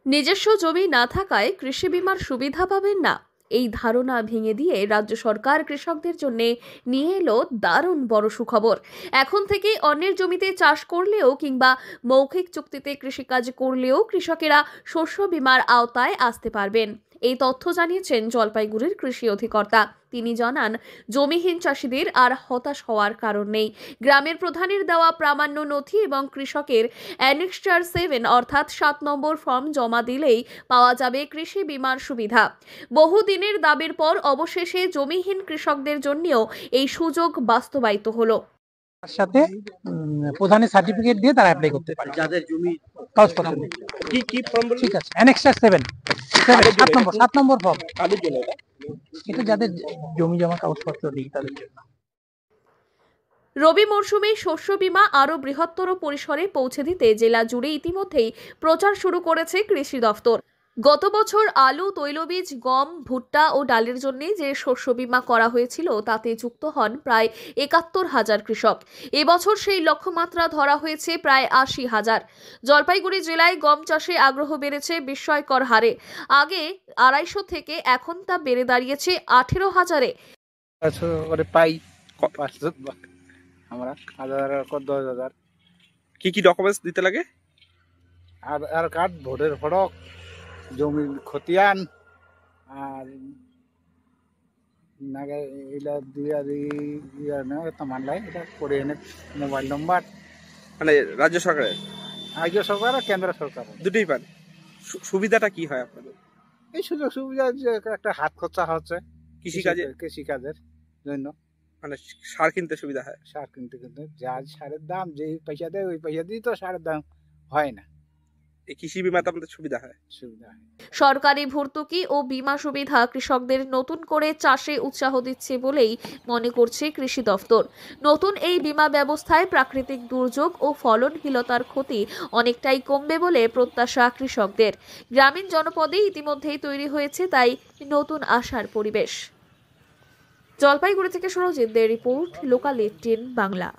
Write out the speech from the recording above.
নিজস্ব জমি না থাকায় কৃষি বীমার সুবিধা পাবেন না, এই ধারণা ভেঙে দিয়ে রাজ্য সরকার কৃষকদের জন্য নিয়ে এলো দারুণ বড় সুখবর। এখন থেকে অন্যের জমিতে চাষ করলেও কিংবা মৌখিক চুক্তিতে কৃষিকাজ করলেও কৃষকেরা শস্য বীমার আওতায় আসতে পারবেন। এই তথ্য জানিয়েছেন জলপাইগুড়ির কৃষি অধিকর্তা। তিনি জানান, জমিহীন চাষিদের আর হতাশ হওয়ার কারণ নেই। গ্রামের প্রধানের দেওয়া প্রামাণ্য নথি এবং কৃষকের অ্যানেক্সচার 7 অর্থাৎ 7 নম্বর ফর্ম জমা দিলেই পাওয়া যাবে কৃষি বীমার সুবিধা। বহুদিনের দাবির পর অবশেষে জমিহীন কৃষকদের জন্যও এই সুযোগ বাস্তবায়িত হলো। তার সাথে প্রধানের সার্টিফিকেট দিয়ে তারা অ্যাপ্লাই করতে পারে। যাদের জমি কাগজপত্র কি ফর্ম বলুন? ঠিক আছে, অ্যানেক্সার 7 7 নম্বর ফর্ম। কাদের জন্য এটা? এটা যাদের জমি জমা কাগজপত্র নেই তাদের জন্য। রবি মরশুমে শস্য বীমা আরও বৃহত্তর পরিসরে পৌঁছে দিতে জেলা জুড়ে ইতিমধ্যেই প্রচার শুরু করেছে কৃষি দফতর। গত বছর আলু, তৈলবীজ, গম, ভুট্টা ও ডালের জন্য যে শস্য বীমা করা হয়েছিল তাতে যুক্ত হন প্রায় ৭১,০০০ কৃষক। এবছর সেই লক্ষ্যমাত্রা ধরা হয়েছে প্রায় ৮০,০০০। জলপাইগুড়ি জেলায় গম চাষে আগ্রহ বেড়েছে বিস্ময়কর হারে। আগে ২৫০ থেকে এখন তা বেড়ে দাঁড়িয়েছে ১৮,০০০-এ। পাই আমরা ১০০০। কি কি ডকুমেন্টস দিতে লাগে? আধার কার্ড, ভোটের ফটক, জমির খতিয়ান আর করে এনে মোবাইল নম্বর। মানে রাজ্য সরকারের? রাজ্য সরকার আর কেন্দ্র সরকার দুটোই পান। সুবিধাটা কি হয় আপনাদের? এই সুযোগ সুবিধা যে একটা হাত খরচা হচ্ছে কৃষিকাজের জন্য। মানে সার কিনতে সুবিধা হয়? সার কিনতে যা সারের দাম, যে পয়সা দেয় ওই পয়সা দিয়ে তো সারের দাম হয় না। এই কৃষি বিমাতে আমাদের সুবিধা হয়। সরকারি ভর্তুকি ও বীমা সুবিধা কৃষকদের নতুন করে চাষে উৎসাহ দিচ্ছে বলেই মনে করছে কৃষি দফতর। নতুন এই বীমা ব্যবস্থায় প্রাকৃতিক দুর্যোগ ও ফলনহীনতার ক্ষতি অনেকটাই কমবে বলে প্রত্যাশা কৃষকদের। গ্রামীণ জনপদে ইতিমধ্যেই তৈরি হয়েছে তাই নতুন আশার পরিবেশ। জলপাইগুড়ি থেকে সুরজিৎ দের রিপোর্ট, লোকাল 18 বাংলা।